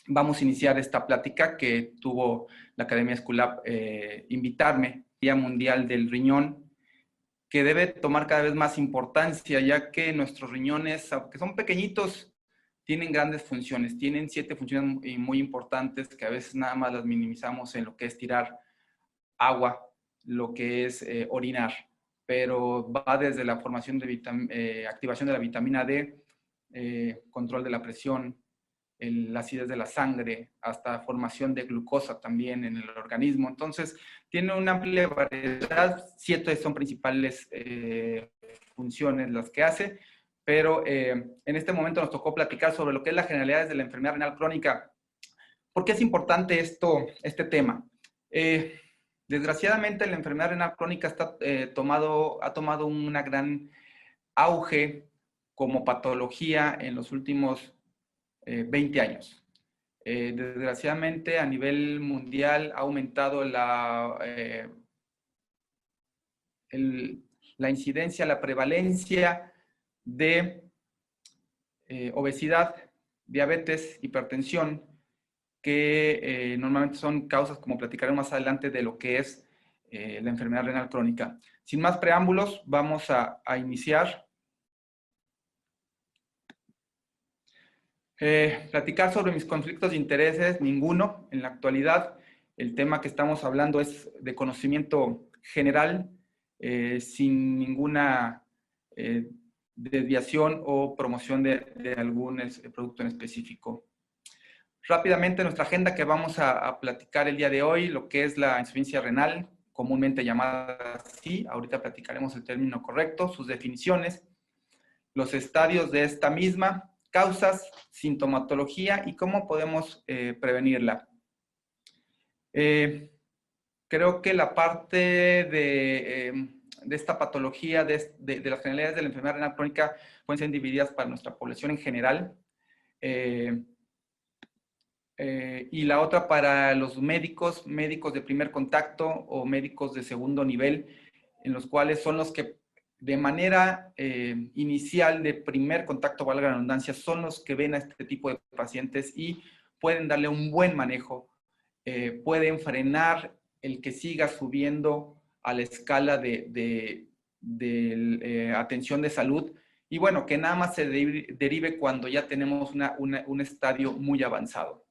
vamos a iniciar esta plática que tuvo la Academia Esculap invitarme, Día Mundial del Riñón, que debe tomar cada vez más importancia, ya que nuestros riñones, aunque son pequeñitos, tienen grandes funciones, tienen 7 funciones muy importantes que a veces nada más las minimizamos en lo que es tirar agua, lo que es orinar, pero va desde la formación de activación de la vitamina D, control de la presión, la acidez de la sangre, hasta formación de glucosa también en el organismo. Entonces, tiene una amplia variedad, 7 son principales funciones las que hace, pero en este momento nos tocó platicar sobre lo que es las generalidades de la enfermedad renal crónica. ¿Por qué es importante este tema? Desgraciadamente, la enfermedad renal crónica ha tomado un gran auge como patología en los últimos 20 años. Desgraciadamente, a nivel mundial ha aumentado la incidencia, la prevalencia de obesidad, diabetes, hipertensión, que normalmente son causas, como platicaré más adelante, de lo que es la enfermedad renal crónica. Sin más preámbulos, vamos a iniciar. Platicar sobre mis conflictos de intereses, ninguno en la actualidad. El tema que estamos hablando es de conocimiento general, sin ninguna desviación o promoción de algún producto en específico. Rápidamente, nuestra agenda que vamos a platicar el día de hoy, lo que es la insuficiencia renal, comúnmente llamada así, ahorita platicaremos el término correcto, sus definiciones, los estadios de esta misma, causas, sintomatología y cómo podemos prevenirla. Creo que la parte de esta patología, de las generalidades de la enfermedad renal crónica, pueden ser divididas para nuestra población en general. Y la otra para los médicos de primer contacto o médicos de segundo nivel, en los cuales son los que de manera inicial de primer contacto, valga la redundancia, son los que ven a este tipo de pacientes y pueden darle un buen manejo, pueden frenar el que siga subiendo a la escala de atención de salud y bueno, que nada más se derive cuando ya tenemos un estadio muy avanzado.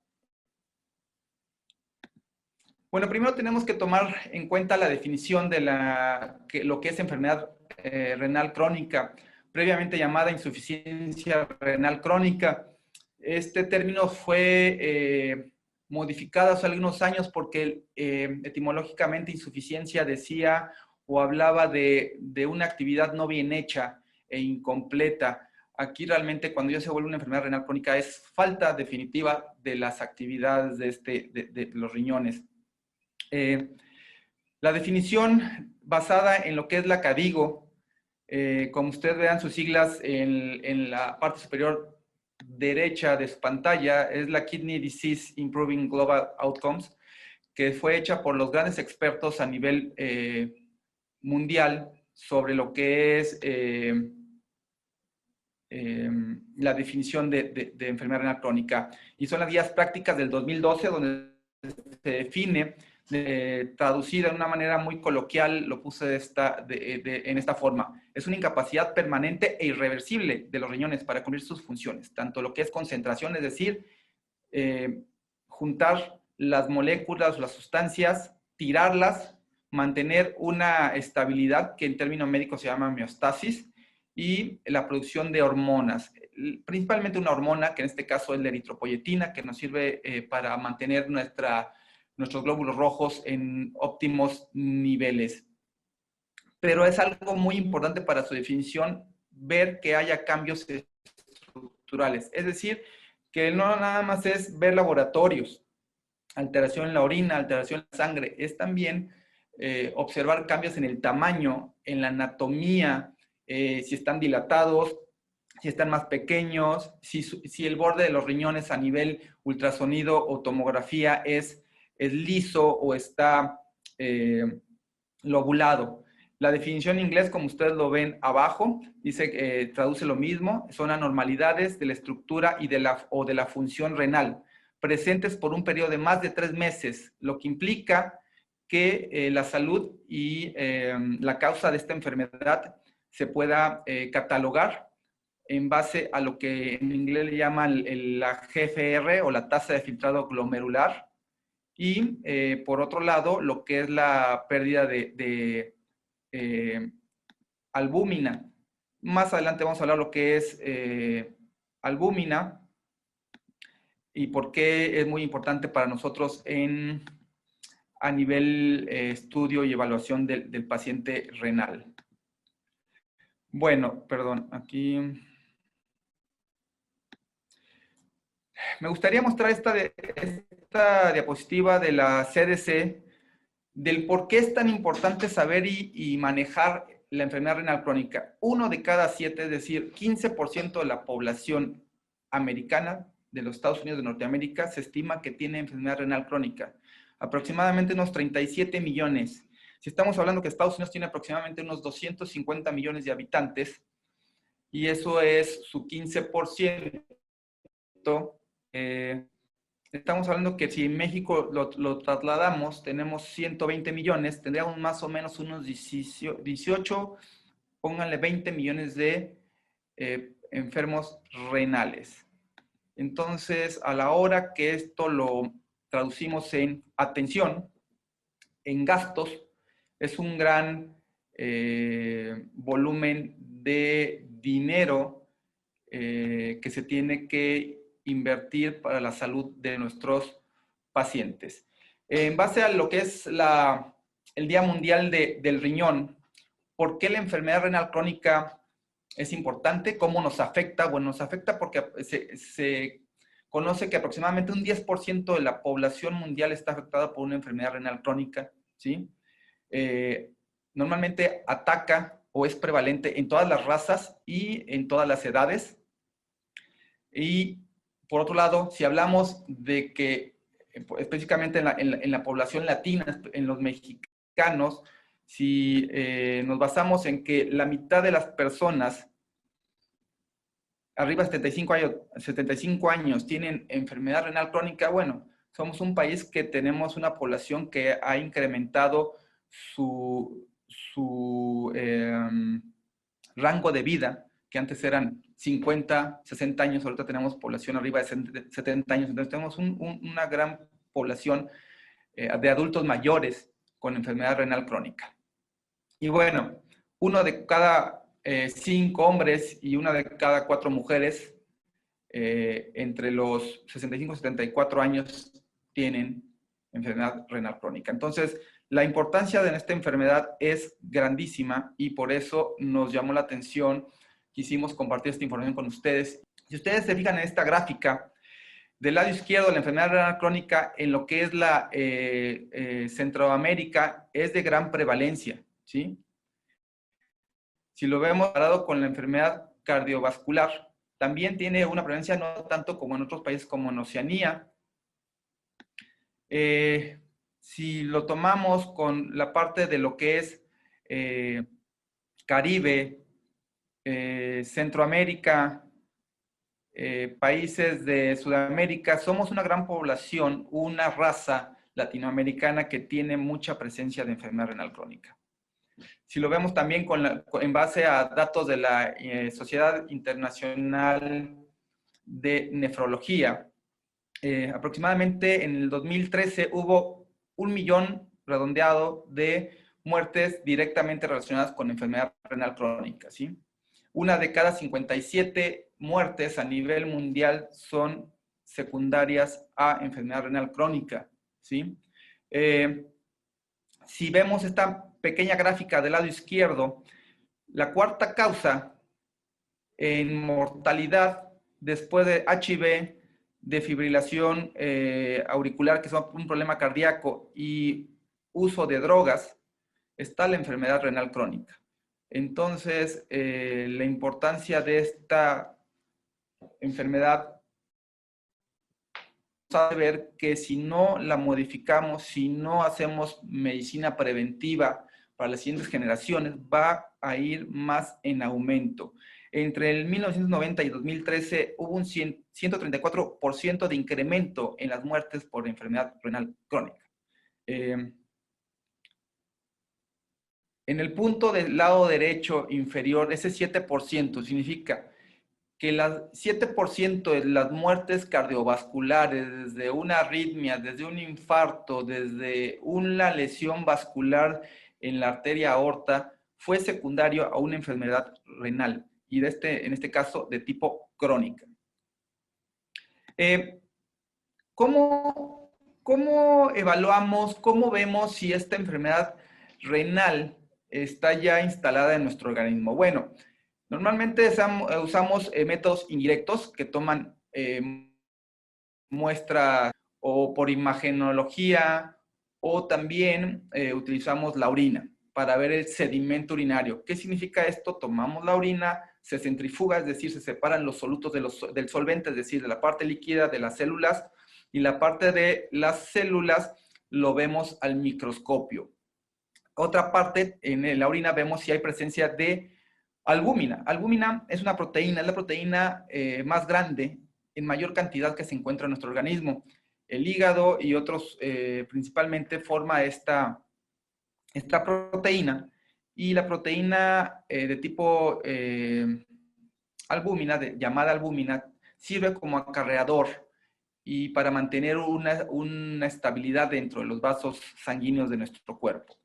Bueno, primero tenemos que tomar en cuenta la definición de lo que es enfermedad renal crónica, previamente llamada insuficiencia renal crónica. Este término fue modificado hace algunos años porque etimológicamente insuficiencia decía o hablaba de una actividad no bien hecha e incompleta. Aquí realmente cuando ya se vuelve una enfermedad renal crónica es falta definitiva de las actividades de los riñones. La definición basada en lo que es la KDIGO, como ustedes vean sus siglas en la parte superior derecha de su pantalla, es la Kidney Disease Improving Global Outcomes, que fue hecha por los grandes expertos a nivel mundial sobre lo que es la definición de enfermedad renal crónica. Y son las guías prácticas del 2012, donde se define traducida de una manera muy coloquial, lo puse en esta forma. Es una incapacidad permanente e irreversible de los riñones para cumplir sus funciones, tanto lo que es concentración, es decir, juntar las moléculas, las sustancias, tirarlas, mantener una estabilidad que en términos médicos se llama homeostasis, y la producción de hormonas, principalmente una hormona que en este caso es la eritropoyetina, que nos sirve para mantener nuestros glóbulos rojos en óptimos niveles. Pero es algo muy importante para su definición ver que haya cambios estructurales. Es decir, que no nada más es ver laboratorios, alteración en la orina, alteración en la sangre, es también observar cambios en el tamaño, en la anatomía, si están dilatados, si están más pequeños, si el borde de los riñones a nivel ultrasonido o tomografía es liso o está lobulado. La definición en inglés, como ustedes lo ven abajo, dice, traduce lo mismo, son anormalidades de la estructura y de la función renal. presentes por un periodo de más de 3 meses, lo que implica que la salud y la causa de esta enfermedad se pueda catalogar en base a lo que en inglés le llaman la GFR o la tasa de filtrado glomerular, y por otro lado, lo que es la pérdida de albúmina. Más adelante vamos a hablar lo que es albúmina y por qué es muy importante para nosotros a nivel estudio y evaluación del paciente renal. Bueno, perdón, aquí me gustaría mostrar esta diapositiva de la CDC, del por qué es tan importante saber y manejar la enfermedad renal crónica. 1 de cada 7, es decir, 15% de la población americana de los Estados Unidos de Norteamérica se estima que tiene enfermedad renal crónica. Aproximadamente unos 37 millones. Si estamos hablando que Estados Unidos tiene aproximadamente unos 250 millones de habitantes, y eso es su 15%, estamos hablando que si en México lo trasladamos, tenemos 120 millones, tendríamos más o menos unos 18, pónganle 20 millones de enfermos renales. Entonces, a la hora que esto lo traducimos en atención, en gastos, es un gran volumen de dinero que se tiene que invertir para la salud de nuestros pacientes. En base a lo que es el Día Mundial del Riñón, ¿por qué la enfermedad renal crónica es importante? ¿Cómo nos afecta? Bueno, nos afecta porque se conoce que aproximadamente un 10% de la población mundial está afectada por una enfermedad renal crónica, ¿sí? Normalmente ataca o es prevalente en todas las razas y en todas las edades. Y por otro lado, si hablamos de que específicamente en la población latina, en los mexicanos, si nos basamos en que la mitad de las personas arriba de 75 años tienen enfermedad renal crónica, bueno, somos un país que tenemos una población que ha incrementado su rango de vida, que antes eran 50, 60 años, ahorita tenemos población arriba de 70 años, entonces tenemos una gran población de adultos mayores con enfermedad renal crónica. Y bueno, 1 de cada 5 hombres y 1 de cada 4 mujeres entre los 65 y 74 años tienen enfermedad renal crónica. Entonces, la importancia de esta enfermedad es grandísima y por eso nos llamó la atención. Quisimos compartir esta información con ustedes. Si ustedes se fijan en esta gráfica, del lado izquierdo, la enfermedad renal crónica en lo que es la Centroamérica es de gran prevalencia, ¿sí? Si lo vemos comparado con la enfermedad cardiovascular, también tiene una prevalencia no tanto como en otros países como en Oceanía. Si lo tomamos con la parte de lo que es Caribe, Centroamérica, países de Sudamérica, somos una gran población, una raza latinoamericana que tiene mucha presencia de enfermedad renal crónica. Si lo vemos también en base a datos de la Sociedad Internacional de Nefrología, aproximadamente en el 2013 hubo 1 millón redondeado de muertes directamente relacionadas con enfermedad renal crónica, ¿sí? 1 de cada 57 muertes a nivel mundial son secundarias a enfermedad renal crónica, ¿sí? Si vemos esta pequeña gráfica del lado izquierdo, la cuarta causa en mortalidad después de HIV, de fibrilación auricular, que es un problema cardíaco, y uso de drogas, está la enfermedad renal crónica. Entonces, la importancia de esta enfermedad sabe ver que si no la modificamos, si no hacemos medicina preventiva para las siguientes generaciones, va a ir más en aumento. Entre el 1990 y 2013 hubo un 134% de incremento en las muertes por enfermedad renal crónica. En el punto del lado derecho inferior, ese 7% significa que el 7% de las muertes cardiovasculares, desde una arritmia, desde un infarto, desde una lesión vascular en la arteria aorta, fue secundario a una enfermedad renal, y en este caso de tipo crónica. ¿Cómo evaluamos, cómo vemos si esta enfermedad renal está ya instalada en nuestro organismo? Bueno, normalmente usamos métodos indirectos que toman muestras o por imagenología, o también utilizamos la orina para ver el sedimento urinario. ¿Qué significa esto? Tomamos la orina, se centrifuga, es decir, se separan los solutos del solvente, es decir, de la parte líquida de las células, y la parte de las células lo vemos al microscopio. Otra parte, en la orina vemos si hay presencia de albúmina. Albúmina es una proteína, es la proteína más grande en mayor cantidad que se encuentra en nuestro organismo. El hígado y otros principalmente forma esta proteína, y la proteína de tipo albúmina, llamada albúmina, sirve como acarreador y para mantener una estabilidad dentro de los vasos sanguíneos de nuestro cuerpo.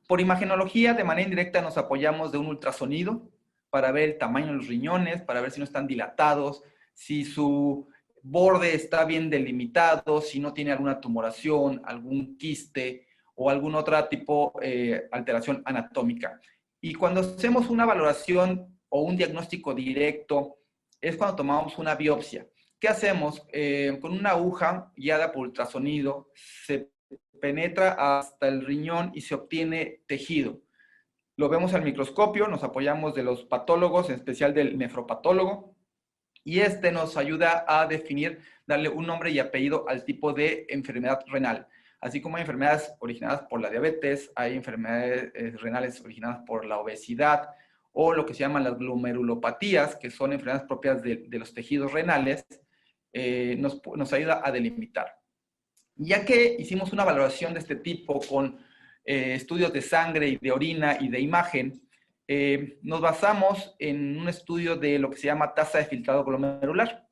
Por imagenología, de manera indirecta, nos apoyamos de un ultrasonido para ver el tamaño de los riñones, para ver si no están dilatados, si su borde está bien delimitado, si no tiene alguna tumoración, algún quiste o algún otro tipo de alteración anatómica. Y cuando hacemos una valoración o un diagnóstico directo, es cuando tomamos una biopsia. ¿Qué hacemos? Con una aguja guiada por ultrasonido, se penetra hasta el riñón y se obtiene tejido. Lo vemos al microscopio, nos apoyamos de los patólogos, en especial del nefropatólogo, y este nos ayuda a definir, darle un nombre y apellido al tipo de enfermedad renal. Así como hay enfermedades originadas por la diabetes, hay enfermedades renales originadas por la obesidad, o lo que se llaman las glomerulopatías, que son enfermedades propias de los tejidos renales, nos ayuda a delimitar. Ya que hicimos una valoración de este tipo con estudios de sangre y de orina y de imagen, nos basamos en un estudio de lo que se llama tasa de filtrado glomerular.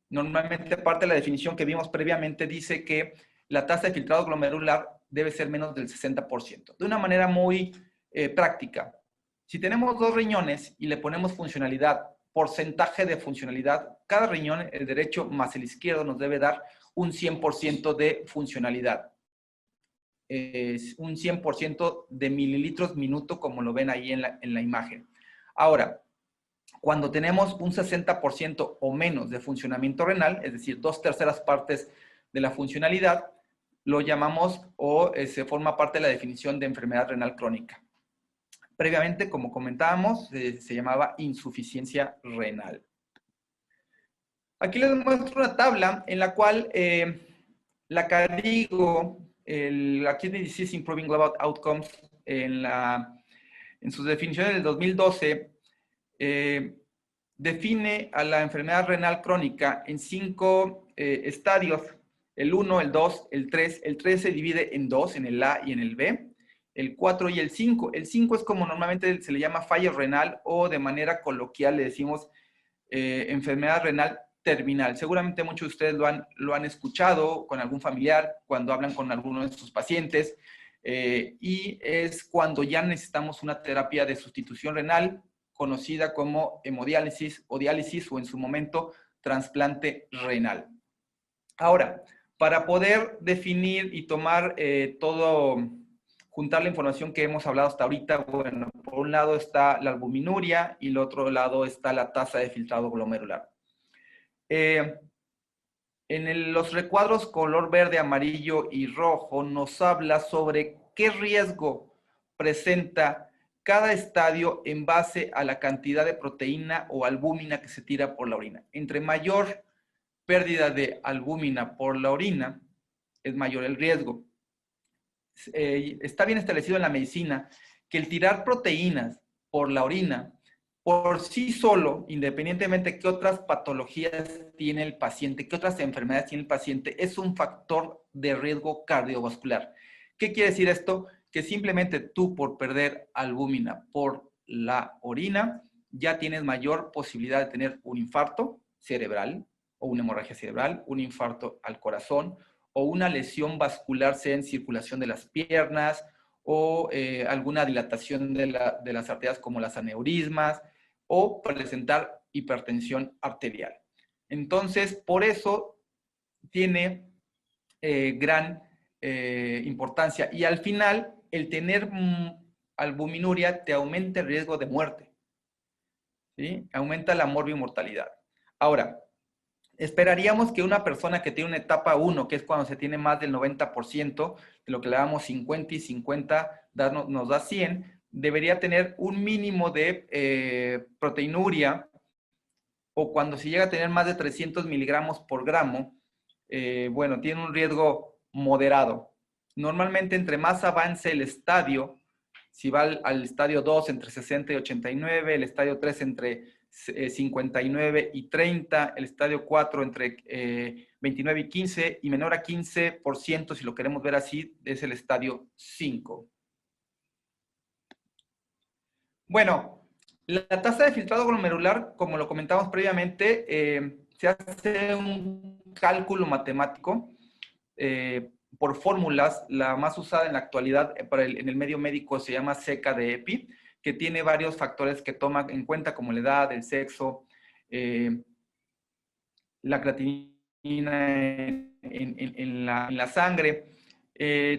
Normalmente parte de la definición que vimos previamente dice que la tasa de filtrado glomerular debe ser menos del 60%. De una manera muy práctica, si tenemos dos riñones y le ponemos funcionalidad, porcentaje de funcionalidad, cada riñón, el derecho más el izquierdo, nos debe dar un 100% de funcionalidad. Un 100% de mililitros minuto, como lo ven ahí en la imagen. Ahora, cuando tenemos un 60% o menos de funcionamiento renal, es decir, 2/3 partes de la funcionalidad, lo llamamos o se forma parte de la definición de enfermedad renal crónica. Previamente, como comentábamos, se llamaba insuficiencia renal. Aquí les muestro una tabla en la cual la KDIGO, la Kidney Disease Improving Global Outcomes, en sus definiciones del 2012, define a la enfermedad renal crónica en 5 estadios: el 1, el 2, el 3. El 3 se divide en 2, en el A y en el B, el 4 y el 5. El 5 es como normalmente se le llama fallo renal, o de manera coloquial le decimos enfermedad renal terminal. Seguramente muchos de ustedes lo han escuchado con algún familiar cuando hablan con alguno de sus pacientes, y es cuando ya necesitamos una terapia de sustitución renal, conocida como hemodiálisis o diálisis, o en su momento trasplante renal. Ahora, para poder definir y tomar juntar la información que hemos hablado hasta ahorita, bueno, por un lado está la albuminuria y el otro lado está la tasa de filtrado glomerular. Los recuadros color verde, amarillo y rojo nos habla sobre qué riesgo presenta cada estadio en base a la cantidad de proteína o albúmina que se tira por la orina. Entre mayor pérdida de albúmina por la orina, es mayor el riesgo. Está bien establecido en la medicina que el tirar proteínas por la orina por sí solo, independientemente de qué otras patologías tiene el paciente, qué otras enfermedades tiene el paciente, es un factor de riesgo cardiovascular. ¿Qué quiere decir esto? Que simplemente tú por perder albúmina por la orina, ya tienes mayor posibilidad de tener un infarto cerebral o una hemorragia cerebral, un infarto al corazón o una lesión vascular, sea en circulación de las piernas o alguna dilatación de las arterias como las aneurismas, o presentar hipertensión arterial. Entonces, por eso tiene gran importancia. Y al final, el tener albuminuria te aumenta el riesgo de muerte, ¿sí? Aumenta la morbimortalidad. Ahora, esperaríamos que una persona que tiene una etapa 1, que es cuando se tiene más del 90%, de lo que le damos 50 y 50 nos da 100, debería tener un mínimo de proteinuria, o cuando se llega a tener más de 300 miligramos por gramo, bueno, tiene un riesgo moderado. Normalmente, entre más avance el estadio, si va al estadio 2 entre 60 y 89, el estadio 3 entre 59 y 30, el estadio 4 entre 29 y 15, y menor a 15%, si lo queremos ver así, es el estadio 5. Bueno, la tasa de filtrado glomerular, como lo comentamos previamente, se hace un cálculo matemático por fórmulas. La más usada en la actualidad en el medio médico se llama SECA de EPI, que tiene varios factores que toma en cuenta, como la edad, el sexo, la creatinina en la sangre.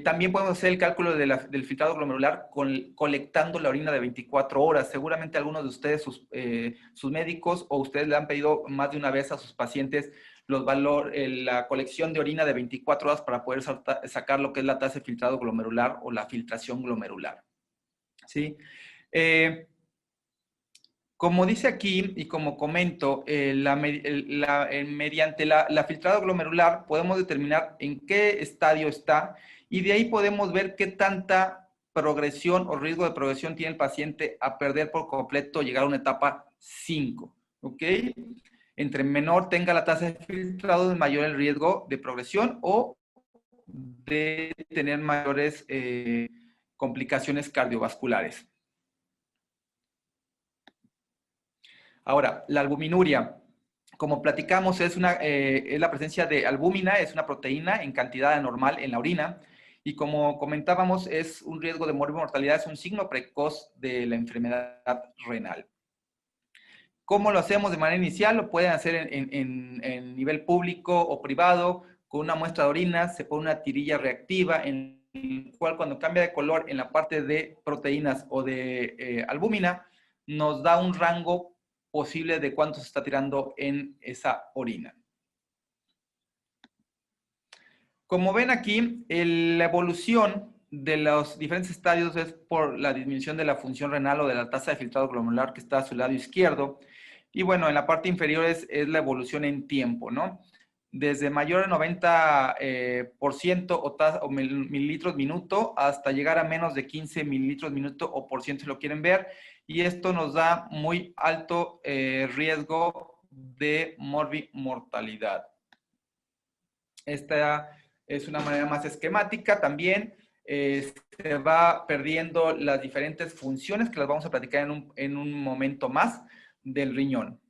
También podemos hacer el cálculo del filtrado glomerular colectando la orina de 24 horas. Seguramente algunos de ustedes, sus médicos, o ustedes le han pedido más de una vez a sus pacientes la colección de orina de 24 horas para poder sacar lo que es la tasa de filtrado glomerular o la filtración glomerular. ¿Sí? Como dice aquí y como comento, mediante la filtrado glomerular podemos determinar en qué estadio está, y de ahí podemos ver qué tanta progresión o riesgo de progresión tiene el paciente a perder por completo, llegar a una etapa 5. ¿Ok? Entre menor tenga la tasa de filtrado, es mayor el riesgo de progresión o de tener mayores complicaciones cardiovasculares. Ahora, la albuminuria, como platicamos, es la presencia de albúmina, es una proteína en cantidad anormal en la orina, y como comentábamos, es un riesgo de morbimortalidad, es un signo precoz de la enfermedad renal. ¿Cómo lo hacemos de manera inicial? Lo pueden hacer en nivel público o privado, con una muestra de orina, se pone una tirilla reactiva, en la cual cuando cambia de color en la parte de proteínas o de albúmina, nos da un rango posible de cuánto se está tirando en esa orina. Como ven aquí, la evolución de los diferentes estadios es por la disminución de la función renal o de la tasa de filtrado glomerular que está a su lado izquierdo. Y bueno, en la parte inferior es la evolución en tiempo, ¿no? Desde mayor a 90% o mililitros minuto hasta llegar a menos de 15 mililitros minuto o por ciento si lo quieren ver. Y esto nos da muy alto riesgo de morbimortalidad. Esta es una manera más esquemática también. Se va perdiendo las diferentes funciones que las vamos a platicar en un momento más del riñón.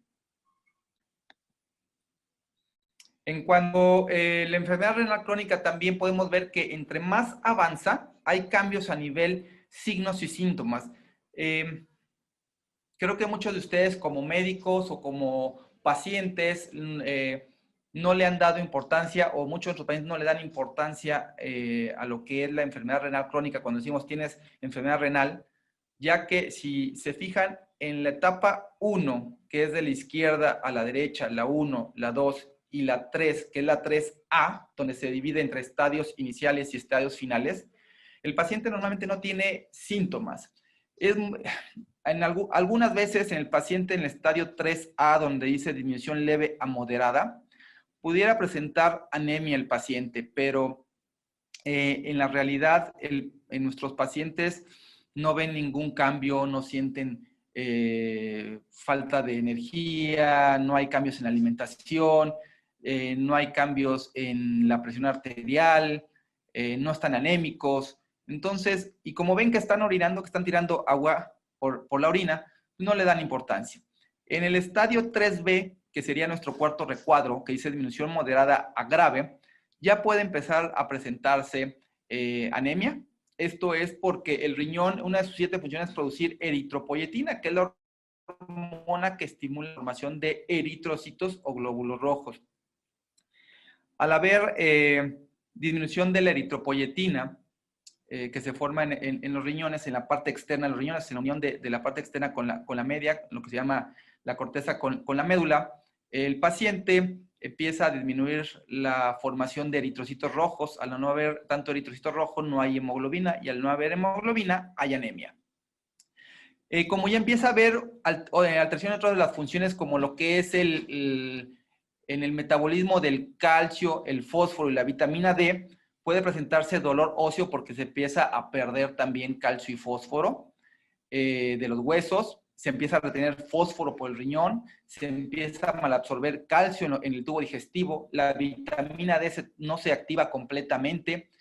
En cuanto a la enfermedad renal crónica, también podemos ver que entre más avanza, hay cambios a nivel signos y síntomas. Creo que muchos de ustedes como médicos o como pacientes no le han dado importancia, o muchos de nuestros pacientes no le dan importancia a lo que es la enfermedad renal crónica cuando decimos tienes enfermedad renal, ya que si se fijan en la etapa 1, que es de la izquierda a la derecha, la 1, la 2 y la 3, que es la 3A, donde se divide entre estadios iniciales y estadios finales, el paciente normalmente no tiene síntomas. Algunas veces en el paciente en el estadio 3A, donde dice disminución leve a moderada, pudiera presentar anemia el paciente, pero en la realidad en nuestros pacientes no ven ningún cambio, no sienten falta de energía, no hay cambios en la alimentación, no hay cambios en la presión arterial, no están anémicos. Entonces, y como ven que están orinando, que están tirando agua por la orina, no le dan importancia. En el estadio 3B, que sería nuestro cuarto recuadro, que dice disminución moderada a grave, ya puede empezar a presentarse anemia. Esto es porque el riñón, una de sus 7 funciones es producir eritropoyetina, que es la hormona que estimula la formación de eritrocitos o glóbulos rojos. Al haber disminución de la eritropoyetina, que se forma en los riñones, en la parte externa de los riñones, en la unión de la parte externa con la media, lo que se llama la corteza con la médula, el paciente empieza a disminuir la formación de eritrocitos rojos. Al no haber tanto eritrocitos rojos, no hay hemoglobina, y al no haber hemoglobina, hay anemia. Como ya empieza a haber alteración en otras de las funciones, como lo que es en el metabolismo del calcio, el fósforo y la vitamina D, puede presentarse dolor óseo porque se empieza a perder también calcio y fósforo de los huesos, se empieza a retener fósforo por el riñón, se empieza a malabsorber calcio en el tubo digestivo, la vitamina D no se activa completamente.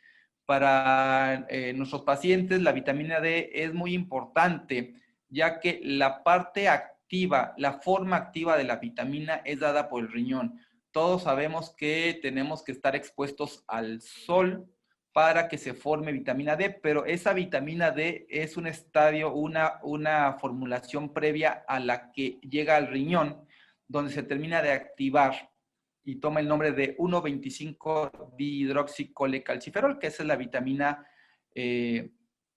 Para nuestros pacientes, la vitamina D es muy importante, ya que la parte activa, la forma activa de la vitamina es dada por el riñón. Todos sabemos que tenemos que estar expuestos al sol para que se forme vitamina D, pero esa vitamina D es un estadio, una formulación previa a la que llega al riñón, donde se termina de activar y toma el nombre de 1,25-dihidroxicolecalciferol, que esa es la vitamina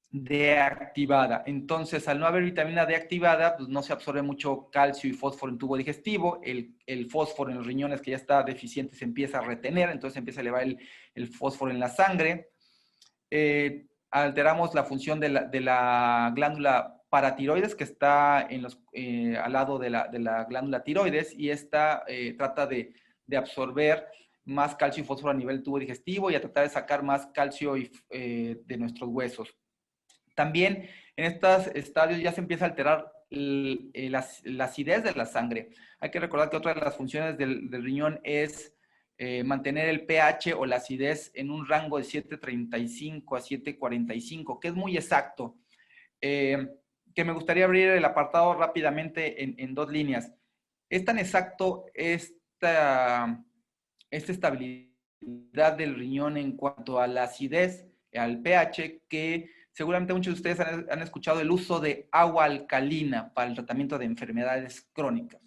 D activada. Entonces, al no haber vitamina D activada, pues no se absorbe mucho calcio y fósforo en tubo digestivo, el fósforo en los riñones que ya está deficiente se empieza a retener, entonces empieza a elevar el fósforo en la sangre. Alteramos la función de la glándula paratiroides, que está al lado de la glándula tiroides, y esta trata de absorber más calcio y fósforo a nivel tubo digestivo y a tratar de sacar más calcio de nuestros huesos. También en estos estadios ya se empieza a alterar la acidez de la sangre. Hay que recordar que otra de las funciones del riñón es mantener el pH o la acidez en un rango de 7.35 a 7.45, que es muy exacto. Que me gustaría abrir el apartado rápidamente en 2 líneas. Es tan exacto esta estabilidad del riñón en cuanto a la acidez, al pH, que seguramente muchos de ustedes han escuchado el uso de agua alcalina para el tratamiento de enfermedades crónicas.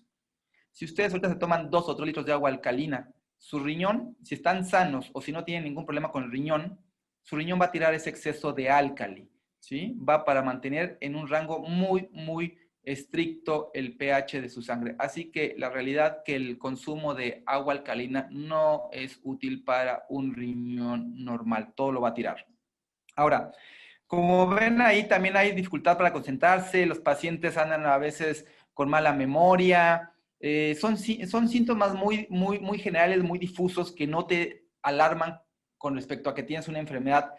Si ustedes ahorita se toman 2 o 3 litros de agua alcalina, su riñón, si están sanos o si no tienen ningún problema con el riñón, su riñón va a tirar ese exceso de álcali, ¿sí? Va para mantener en un rango muy, muy estricto el pH de su sangre. Así que la realidad que el consumo de agua alcalina no es útil para un riñón normal, todo lo va a tirar. Ahora, como ven ahí, también hay dificultad para concentrarse, los pacientes andan a veces con mala memoria, son síntomas muy generales, muy difusos, que no te alarman con respecto a que tienes una enfermedad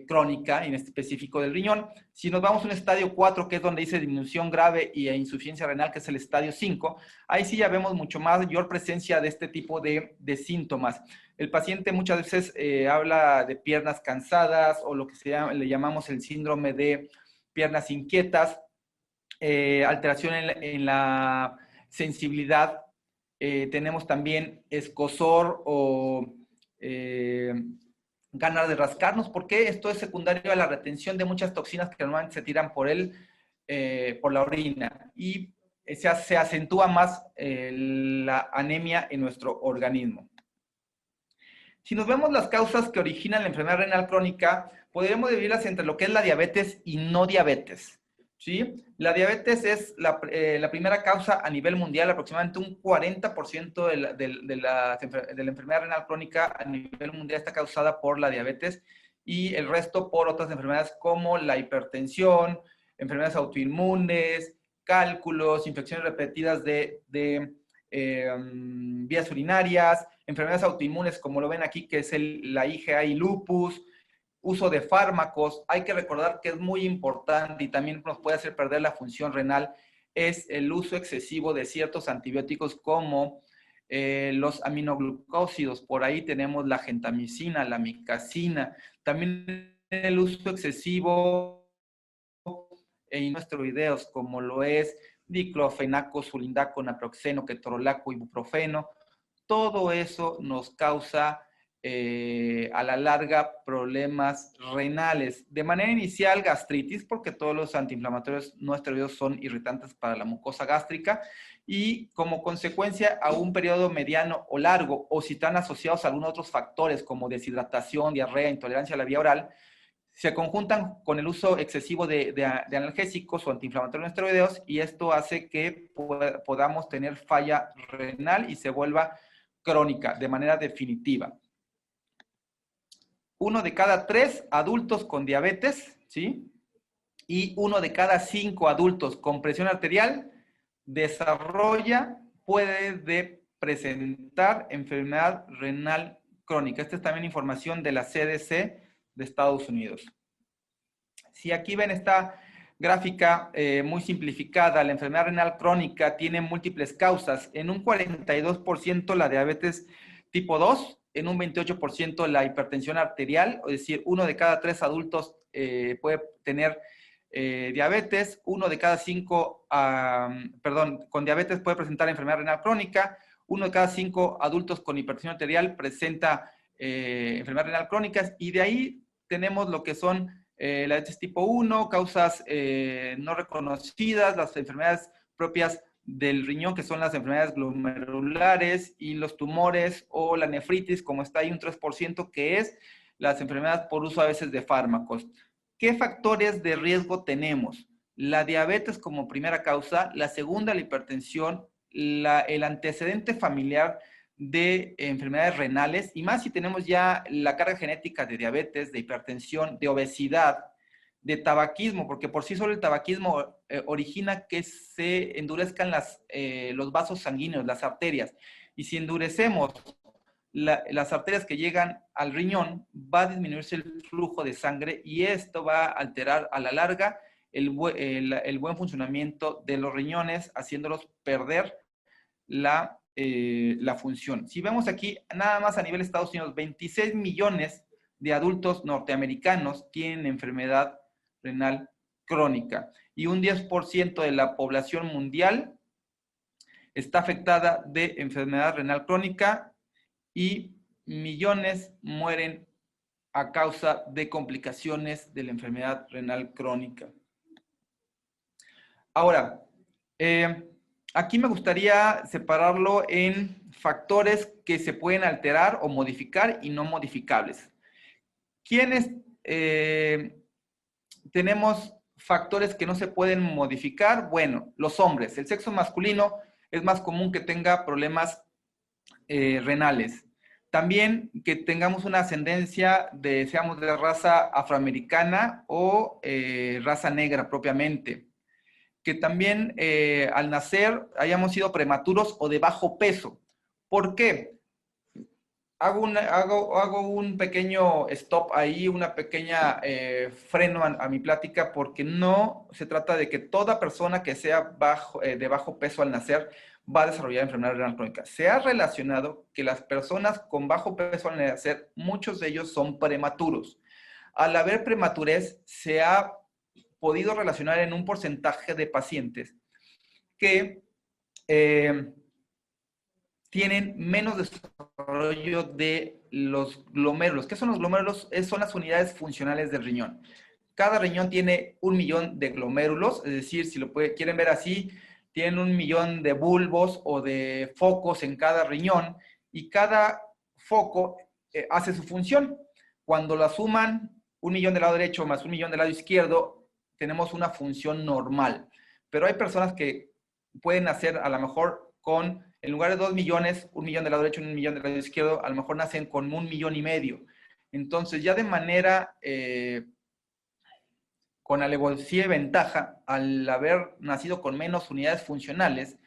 crónica, en específico del riñón. Si nos vamos a un estadio 4, que es donde dice disminución grave y insuficiencia renal, que es el estadio 5, ahí sí ya vemos mucho mayor presencia de este tipo de síntomas. El paciente muchas veces habla de piernas cansadas o lo que le llamamos el síndrome de piernas inquietas, alteración en la sensibilidad. Tenemos también escozor o ganas de rascarnos, porque esto es secundario a la retención de muchas toxinas que normalmente se tiran por la orina, y se acentúa más la anemia en nuestro organismo. Si nos vemos las causas que originan la enfermedad renal crónica, podríamos dividirlas entre lo que es la diabetes y no diabetes, ¿sí? La diabetes es la primera causa a nivel mundial. Aproximadamente un 40% de la enfermedad renal crónica a nivel mundial está causada por la diabetes, y el resto por otras enfermedades como la hipertensión, enfermedades autoinmunes, cálculos, infecciones repetidas de vías urinarias, enfermedades autoinmunes como lo ven aquí, que es la IgA y lupus, uso de fármacos. Hay que recordar que es muy importante y también nos puede hacer perder la función renal, es el uso excesivo de ciertos antibióticos como los aminoglucósidos. Por ahí tenemos la gentamicina, la micacina, también el uso excesivo en esteroideos como lo es diclofenaco, sulindaco, naproxeno, ketorolaco, ibuprofeno. Todo eso nos causa a la larga problemas renales. De manera inicial, gastritis, porque todos los antiinflamatorios no esteroideos son irritantes para la mucosa gástrica, y como consecuencia a un periodo mediano o largo, o si están asociados a algunos otros factores como deshidratación, diarrea, intolerancia a la vía oral, se conjuntan con el uso excesivo de analgésicos o antiinflamatorios no esteroideos, y esto hace que podamos tener falla renal y se vuelva crónica de manera definitiva. 1 de cada 3 adultos con diabetes, ¿sí? Y 1 de cada 5 adultos con presión arterial puede presentar enfermedad renal crónica. Esta es también información de la CDC de Estados Unidos. Si aquí ven esta gráfica muy simplificada, la enfermedad renal crónica tiene múltiples causas. En un 42% la diabetes tipo 2, en un 28% la hipertensión arterial, es decir, 1 de cada 3 adultos puede tener diabetes, 1 de cada 5, con diabetes puede presentar enfermedad renal crónica, 1 de cada 5 adultos con hipertensión arterial presenta enfermedad renal crónicas, y de ahí tenemos lo que son la diabetes tipo 1, causas no reconocidas, las enfermedades propias del riñón, que son las enfermedades glomerulares, y los tumores o la nefritis, como está ahí un 3%, que es las enfermedades por uso a veces de fármacos. ¿Qué factores de riesgo tenemos? La diabetes como primera causa, la segunda la hipertensión, el antecedente familiar de enfermedades renales, y más si tenemos ya la carga genética de diabetes, de hipertensión, de obesidad, de tabaquismo, porque por sí solo el tabaquismo origina que se endurezcan los vasos sanguíneos, las arterias, y si endurecemos las arterias que llegan al riñón, va a disminuirse el flujo de sangre, y esto va a alterar a la larga el buen funcionamiento de los riñones, haciéndolos perder la función. Si vemos aquí, nada más a nivel de Estados Unidos, 26 millones de adultos norteamericanos tienen enfermedad renal crónica, y un 10% de la población mundial está afectada de enfermedad renal crónica, y millones mueren a causa de complicaciones de la enfermedad renal crónica. Ahora, aquí me gustaría separarlo en factores que se pueden alterar o modificar y no modificables. ¿Quiénes tenemos factores que no se pueden modificar? Bueno, los hombres. El sexo masculino es más común que tenga problemas renales. También que tengamos una ascendencia seamos de raza afroamericana o raza negra propiamente. Que también al nacer hayamos sido prematuros o de bajo peso. ¿Por qué? Hago un pequeño stop ahí, una pequeña freno a mi plática, porque no se trata de que toda persona que sea de bajo peso al nacer va a desarrollar enfermedad renal crónica. Se ha relacionado que las personas con bajo peso al nacer, muchos de ellos son prematuros. Al haber prematurez, se ha podido relacionar en un porcentaje de pacientes que tienen menos desarrollo de los glomérulos. ¿Qué son los glomérulos? Son las unidades funcionales del riñón. Cada riñón tiene 1 millón de glomérulos, es decir, si lo quieren ver así, tienen 1 millón de bulbos o de focos en cada riñón, y cada foco hace su función. Cuando la suman 1 millón del lado derecho más 1 millón del lado izquierdo, tenemos una función normal. Pero hay personas que pueden hacer a lo mejor en lugar de 2 millones, 1 millón del lado derecho y 1 millón del lado izquierdo, a lo mejor nacen con 1,5 millones. Entonces, ya de manera con alevosía y ventaja, al haber nacido con menos unidades funcionales,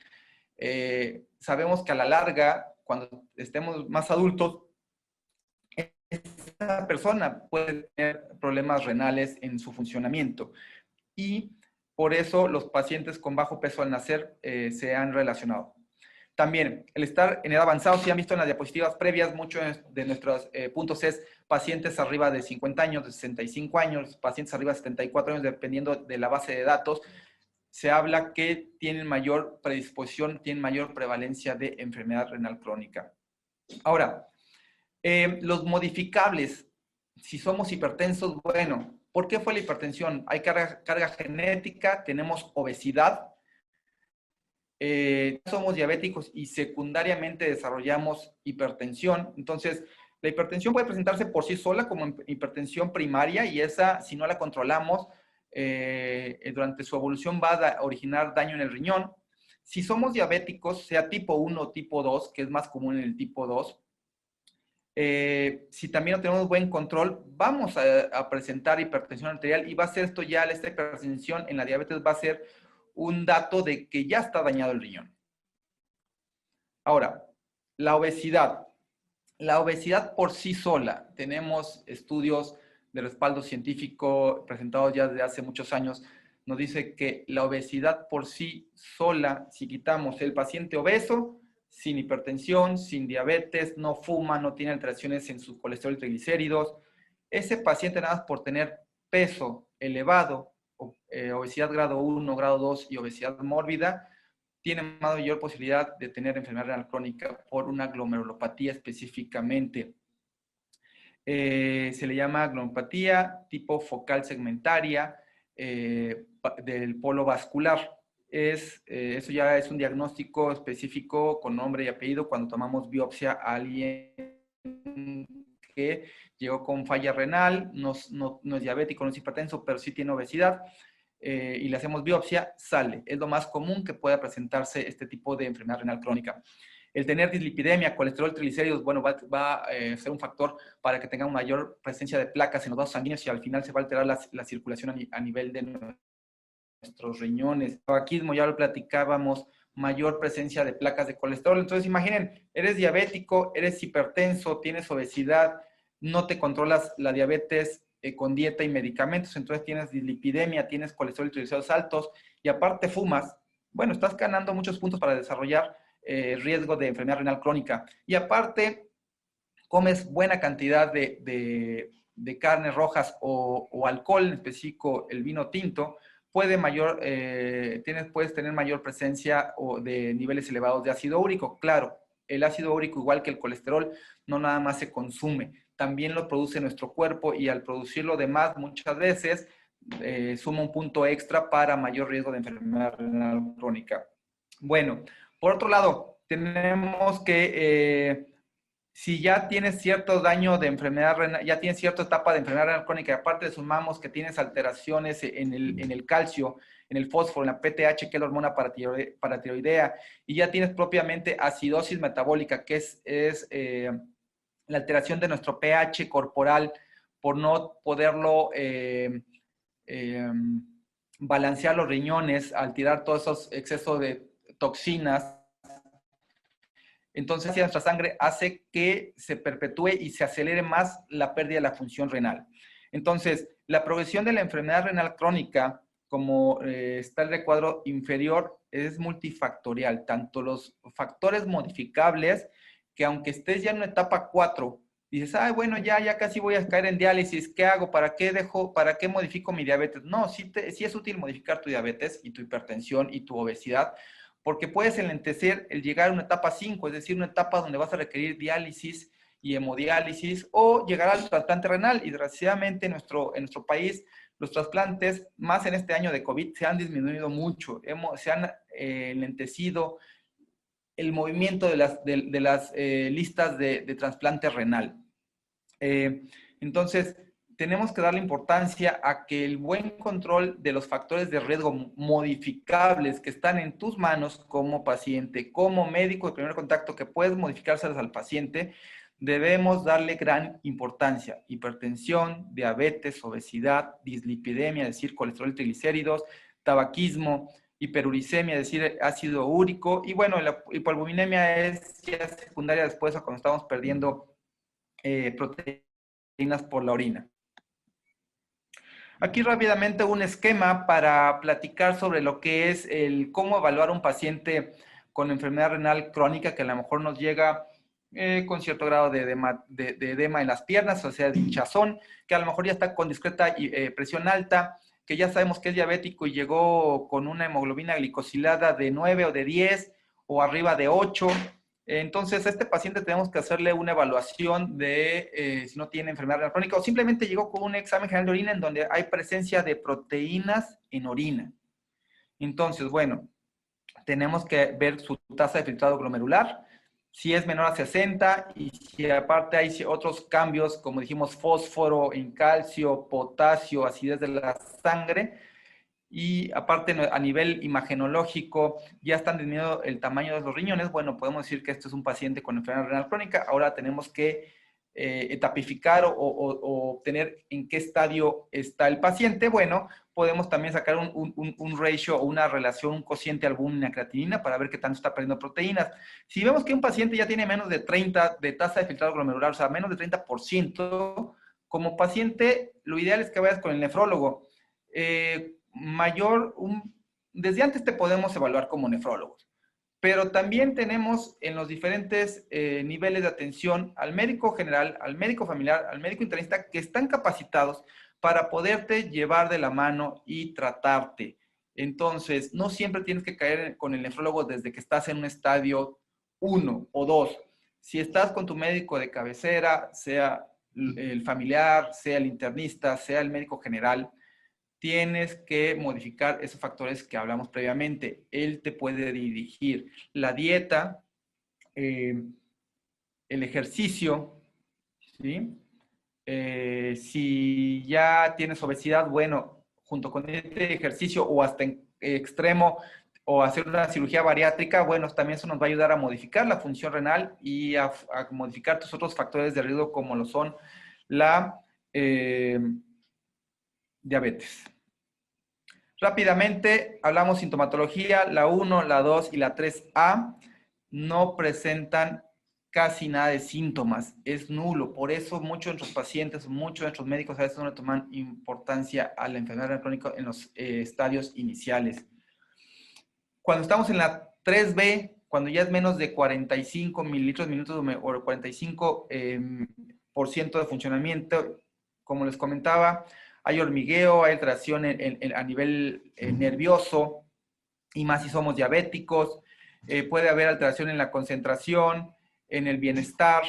sabemos que a la larga, cuando estemos más adultos, esa persona puede tener problemas renales en su funcionamiento. Y por eso los pacientes con bajo peso al nacer se han relacionado. También, el estar en edad avanzada, si han visto en las diapositivas previas, muchos de nuestros puntos es pacientes arriba de 50 años, de 65 años, pacientes arriba de 74 años, dependiendo de la base de datos, se habla que tienen mayor predisposición, tienen mayor prevalencia de enfermedad renal crónica. Ahora, los modificables, si somos hipertensos, bueno, ¿por qué fue la hipertensión? Hay carga genética, tenemos obesidad, somos diabéticos y secundariamente desarrollamos hipertensión. Entonces, la hipertensión puede presentarse por sí sola como hipertensión primaria y esa, si no la controlamos, durante su evolución va a originar daño en el riñón. Si somos diabéticos, sea tipo 1 o tipo 2, que es más común en el tipo 2, si también no tenemos buen control, vamos a presentar hipertensión arterial y va a ser esto ya, esta hipertensión en la diabetes va a ser un dato de que ya está dañado el riñón. Ahora, la obesidad. La obesidad por sí sola, tenemos estudios de respaldo científico presentados ya desde hace muchos años, nos dice que la obesidad por sí sola, si quitamos el paciente obeso, sin hipertensión, sin diabetes, no fuma, no tiene alteraciones en su colesterol y triglicéridos, ese paciente nada más por tener peso elevado, obesidad grado 1, grado 2 y obesidad mórbida, tiene mayor posibilidad de tener enfermedad renal crónica por una glomerulopatía específicamente. Se le llama glomerulopatía tipo focal segmentaria del polo vascular. Eso ya es un diagnóstico específico con nombre y apellido cuando tomamos biopsia a alguien que llegó con falla renal, no es diabético, no es hipertenso, pero sí tiene obesidad. Y le hacemos biopsia, sale. Es lo más común que pueda presentarse este tipo de enfermedad renal crónica. El tener dislipidemia, colesterol, triglicéridos, bueno, va a ser un factor para que tengan mayor presencia de placas en los vasos sanguíneos y al final se va a alterar la circulación a nivel de nuestros riñones. Tabaquismo, ya lo platicábamos, mayor presencia de placas de colesterol. Entonces, imaginen, eres diabético, eres hipertenso, tienes obesidad, no te controlas la diabetes con dieta y medicamentos, entonces tienes dislipidemia, tienes colesterol y triglicéridos altos y aparte fumas, bueno, estás ganando muchos puntos para desarrollar riesgo de enfermedad renal crónica. Y aparte, comes buena cantidad de carnes rojas o alcohol, en específico el vino tinto, puedes tener mayor presencia de niveles elevados de ácido úrico. Claro, el ácido úrico, igual que el colesterol, no nada más se consume, también lo produce nuestro cuerpo y al producirlo de más, muchas veces suma un punto extra para mayor riesgo de enfermedad renal crónica. Bueno, por otro lado, tenemos que si ya tienes cierto daño de enfermedad renal, ya tienes cierta etapa de enfermedad renal crónica, y aparte sumamos que tienes alteraciones en el calcio, en el fósforo, en la PTH, que es la hormona paratiroidea, y ya tienes propiamente acidosis metabólica, que es la alteración de nuestro pH corporal por no poderlo balancear los riñones al tirar todos esos excesos de toxinas. Entonces, nuestra sangre hace que se perpetúe y se acelere más la pérdida de la función renal. Entonces, la progresión de la enfermedad renal crónica, como está el recuadro inferior, es multifactorial. Tanto los factores modificables, que aunque estés ya en una etapa 4, dices, ay, bueno, ya casi voy a caer en diálisis, ¿qué hago? ¿Para qué modifico mi diabetes? No, sí es útil modificar tu diabetes y tu hipertensión y tu obesidad, porque puedes enlentecer el llegar a una etapa 5, es decir, una etapa donde vas a requerir diálisis y hemodiálisis o llegar al trasplante renal. Y desgraciadamente en nuestro país los trasplantes, más en este año de COVID, se han disminuido mucho, se han enlentecido el movimiento de las listas de trasplante renal. Entonces, tenemos que darle importancia a que el buen control de los factores de riesgo modificables que están en tus manos como paciente, como médico de primer contacto, que puedes modificárselos al paciente, debemos darle gran importancia. Hipertensión, diabetes, obesidad, dislipidemia, es decir, colesterol y triglicéridos, tabaquismo, hiperuricemia, es decir, ácido úrico, y bueno, la hipoalbuminemia es ya secundaria después o cuando estamos perdiendo proteínas proteínas por la orina. Aquí rápidamente un esquema para platicar sobre lo que es cómo evaluar un paciente con enfermedad renal crónica que a lo mejor nos llega con cierto grado de edema en las piernas, o sea, de hinchazón, que a lo mejor ya está con discreta presión alta, que ya sabemos que es diabético y llegó con una hemoglobina glicosilada de 9 o de 10 o arriba de 8. Entonces, a este paciente tenemos que hacerle una evaluación de si no tiene enfermedad renal crónica o simplemente llegó con un examen general de orina en donde hay presencia de proteínas en orina. Entonces, bueno, tenemos que ver su tasa de filtrado glomerular, si es menor a 60 y si aparte hay otros cambios, como dijimos, fósforo en calcio, potasio, acidez de la sangre. Y aparte a nivel imagenológico ya están disminuyendo el tamaño de los riñones. Bueno, podemos decir que esto es un paciente con enfermedad renal crónica. Ahora tenemos que etapificar o tener en qué estadio está el paciente. Bueno, podemos también sacar un ratio o una relación, un cociente albúmina-creatinina para ver qué tanto está perdiendo proteínas. Si vemos que un paciente ya tiene menos de 30 de tasa de filtrado glomerular, o sea, menos de 30%, como paciente, lo ideal es que vayas con el nefrólogo. Desde antes te podemos evaluar como nefrólogos, pero también tenemos en los diferentes niveles de atención al médico general, al médico familiar, al médico internista, que están capacitados para poderte llevar de la mano y tratarte. Entonces, no siempre tienes que caer con el nefrólogo desde que estás en un estadio 1 o 2. Si estás con tu médico de cabecera, sea el familiar, sea el internista, sea el médico general, tienes que modificar esos factores que hablamos previamente. Él te puede dirigir la dieta, el ejercicio, ¿sí? Si ya tienes obesidad, bueno, junto con este ejercicio o hasta en extremo o hacer una cirugía bariátrica, bueno, también eso nos va a ayudar a modificar la función renal y a modificar tus otros factores de riesgo como lo son la diabetes. Rápidamente, hablamos sintomatología, la 1, la 2 y la 3A no presentan casi nada de síntomas, es nulo. Por eso muchos de nuestros pacientes, muchos de nuestros médicos a veces no le toman importancia a la enfermedad crónica en los estadios iniciales. Cuando estamos en la 3B, cuando ya es menos de 45 mililitros minutos o 45% de funcionamiento, como les comentaba, hay hormigueo, hay alteración a nivel nervioso, y más si somos diabéticos. Puede haber alteración en la concentración, en el bienestar,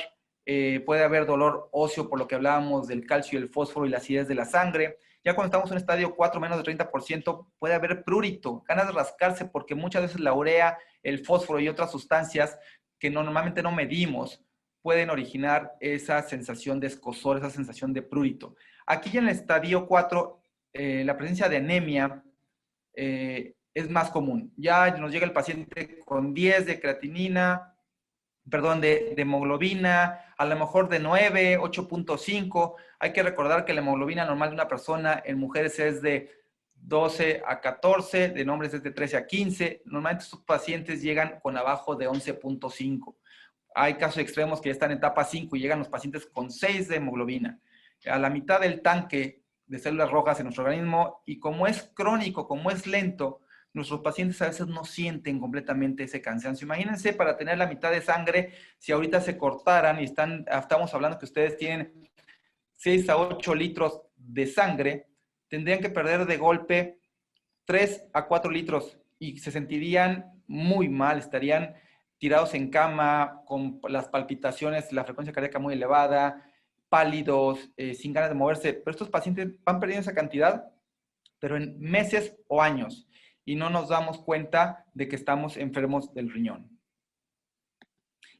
puede haber dolor óseo por lo que hablábamos del calcio y el fósforo y la acidez de la sangre. Ya cuando estamos en un estadio 4, menos de 30%, puede haber prurito, ganas de rascarse porque muchas veces la urea, el fósforo y otras sustancias que normalmente no medimos pueden originar esa sensación de escozor, esa sensación de prurito. Aquí en el estadio 4, la presencia de anemia es más común. Ya nos llega el paciente con 10 de creatinina, perdón, de hemoglobina, a lo mejor de 9, 8.5. Hay que recordar que la hemoglobina normal de una persona en mujeres es de 12 a 14, de hombres es de 13 a 15. Normalmente estos pacientes llegan con abajo de 11.5. Hay casos extremos que ya están en etapa 5 y llegan los pacientes con 6 de hemoglobina. A la mitad del tanque de células rojas en nuestro organismo, y como es crónico, como es lento, nuestros pacientes a veces no sienten completamente ese cansancio. Imagínense para tener la mitad de sangre, si ahorita se cortaran y estamos hablando que ustedes tienen 6 a 8 litros de sangre, tendrían que perder de golpe 3 a 4 litros y se sentirían muy mal, estarían tirados en cama, con las palpitaciones, la frecuencia cardíaca muy elevada, pálidos, sin ganas de moverse. Pero estos pacientes van perdiendo esa cantidad, pero en meses o años, y no nos damos cuenta de que estamos enfermos del riñón.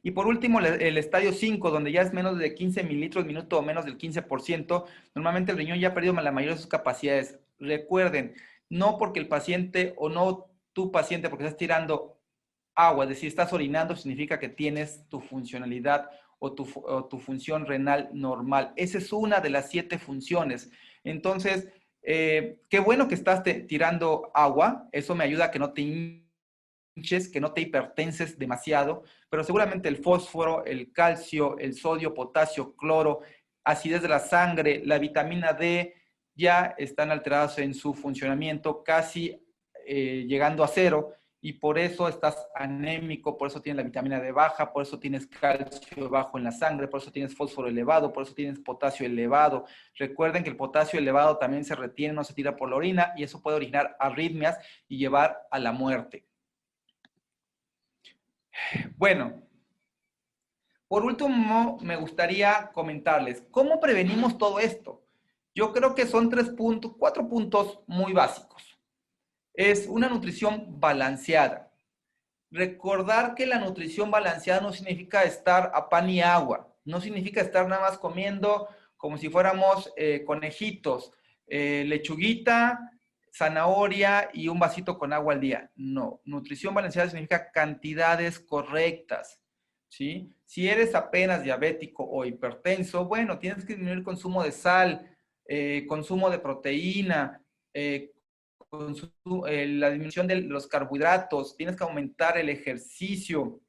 Y por último, el estadio 5, donde ya es menos de 15 mililitros minuto o menos del 15%, normalmente el riñón ya ha perdido la mayoría de sus capacidades. Recuerden, no porque el paciente o no tu paciente, porque estás tirando agua, es decir, estás orinando, significa que tienes tu funcionalidad o tu función renal normal. Esa es una de las 7 funciones. Entonces, qué bueno que estás tirando agua, eso me ayuda a que no te hinches, que no te hipertenses demasiado, pero seguramente el fósforo, el calcio, el sodio, potasio, cloro, acidez de la sangre, la vitamina D ya están alteradas en su funcionamiento, casi llegando a cero, y por eso estás anémico, por eso tienes la vitamina D baja, por eso tienes calcio bajo en la sangre, por eso tienes fósforo elevado, por eso tienes potasio elevado. Recuerden que el potasio elevado también se retiene, no se tira por la orina, y eso puede originar arritmias y llevar a la muerte. Bueno, por último, me gustaría comentarles, ¿cómo prevenimos todo esto? Yo creo que son 4 puntos muy básicos. Es una nutrición balanceada. Recordar que la nutrición balanceada no significa estar a pan y agua, no significa estar nada más comiendo como si fuéramos conejitos, lechuguita, zanahoria y un vasito con agua al día. No, nutrición balanceada significa cantidades correctas, ¿sí? Si eres apenas diabético o hipertenso, bueno, tienes que disminuir el consumo de sal, consumo de proteína, la disminución de los carbohidratos, tienes que aumentar el ejercicio.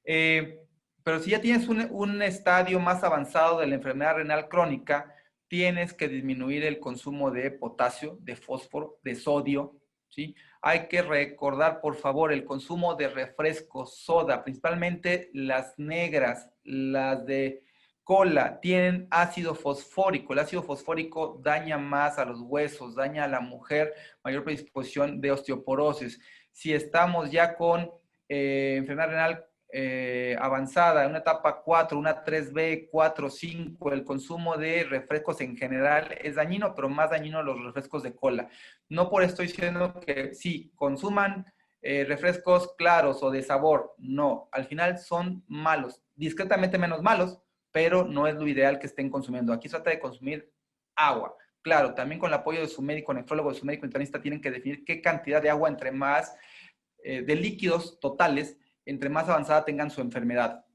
Pero si ya tienes un estadio más avanzado de la enfermedad renal crónica, tienes que disminuir el consumo de potasio, de fósforo, de sodio, ¿sí? Hay que recordar, por favor, el consumo de refrescos, soda, principalmente las negras, las de cola, tienen ácido fosfórico. El ácido fosfórico daña más a los huesos, daña a la mujer, mayor predisposición de osteoporosis. Si estamos ya con enfermedad renal avanzada, una etapa 4, una 3B, 4, 5, el consumo de refrescos en general es dañino, pero más dañino los refrescos de cola. No por esto estoy diciendo que sí, consuman refrescos claros o de sabor, no, al final son malos, discretamente menos malos, pero no es lo ideal que estén consumiendo. Aquí se trata de consumir agua. Claro, también con el apoyo de su médico nefrólogo, de su médico internista, tienen que definir qué cantidad de agua entre más, de líquidos totales, entre más avanzada tengan su enfermedad.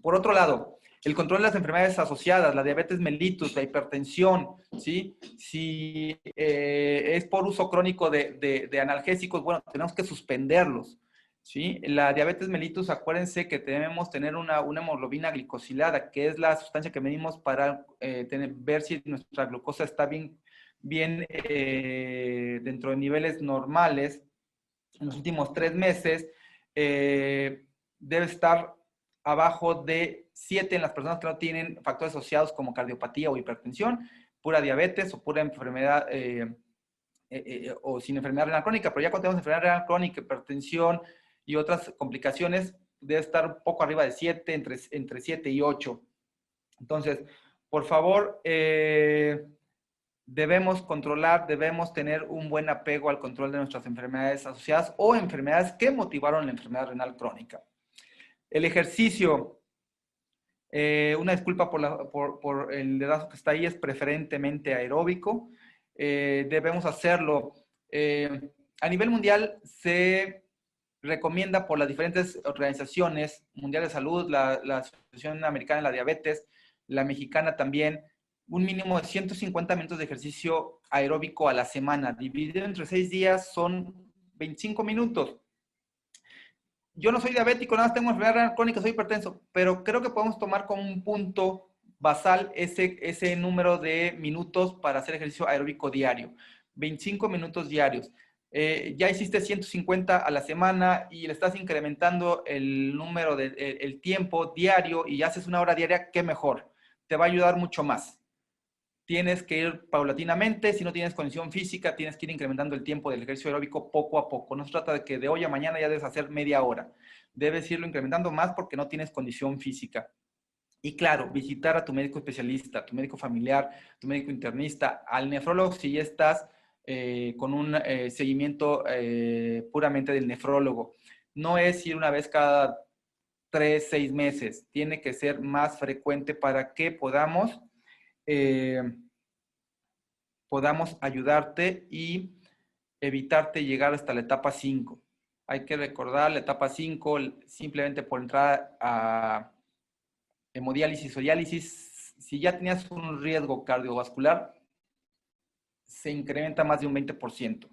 Por otro lado, el control de las enfermedades asociadas, la diabetes mellitus, la hipertensión, ¿sí? Si es por uso crónico de analgésicos, bueno, tenemos que suspenderlos, ¿sí? La diabetes mellitus, acuérdense que debemos tener una hemoglobina glicosilada, que es la sustancia que medimos para ver si nuestra glucosa está bien dentro de niveles normales en los últimos 3 meses. Debe estar abajo de 7 en las personas que no tienen factores asociados como cardiopatía o hipertensión, pura diabetes o pura enfermedad o sin enfermedad renal crónica, pero ya cuando tenemos enfermedad renal crónica, hipertensión y otras complicaciones, debe estar un poco arriba de 7, entre 7 y 8. Entonces, por favor, debemos controlar, debemos tener un buen apego al control de nuestras enfermedades asociadas o enfermedades que motivaron la enfermedad renal crónica. El ejercicio, una disculpa por el dedazo que está ahí, es preferentemente aeróbico. Debemos hacerlo. A nivel mundial se recomienda por las diferentes organizaciones mundiales de salud, la Asociación Americana de la Diabetes, la mexicana también, un mínimo de 150 minutos de ejercicio aeróbico a la semana. Dividido entre 6 días son 25 minutos. Yo no soy diabético, nada más tengo enfermedad renal crónica, soy hipertenso, pero creo que podemos tomar como un punto basal ese número de minutos para hacer ejercicio aeróbico diario. 25 minutos diarios. Ya hiciste 150 a la semana y le estás incrementando el número el tiempo diario y haces 1 hora diaria, qué mejor. Te va a ayudar mucho más. Tienes que ir paulatinamente. Si no tienes condición física, tienes que ir incrementando el tiempo del ejercicio aeróbico poco a poco. No se trata de que de hoy a mañana ya debes hacer media hora. Debes irlo incrementando más porque no tienes condición física. Y claro, visitar a tu médico especialista, a tu médico familiar, a tu médico internista, al nefrólogo si ya estás con un seguimiento puramente del nefrólogo. No es ir una vez cada 3, 6 meses. Tiene que ser más frecuente para que podamos ayudarte y evitarte llegar hasta la etapa 5. Hay que recordar la etapa 5 simplemente por entrar a hemodiálisis o diálisis. Si ya tenías un riesgo cardiovascular, se incrementa más de un 20%.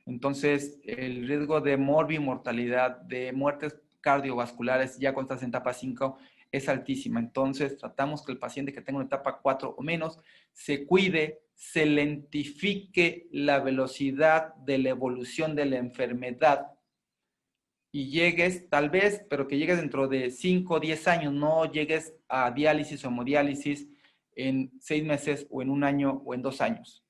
Entonces, el riesgo de morbimortalidad, de muertes cardiovasculares, ya cuando estás en etapa 5, es altísima. Entonces, tratamos que el paciente que tenga una etapa 4 o menos se cuide, se lentifique la velocidad de la evolución de la enfermedad y llegues, tal vez, pero que llegues dentro de 5 o 10 años, no llegues a diálisis o hemodiálisis en 6 meses o en 1 año o en 2 años.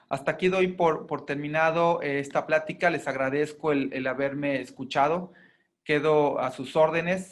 Hasta aquí doy por terminado esta plática. Les agradezco el haberme escuchado. Quedo a sus órdenes.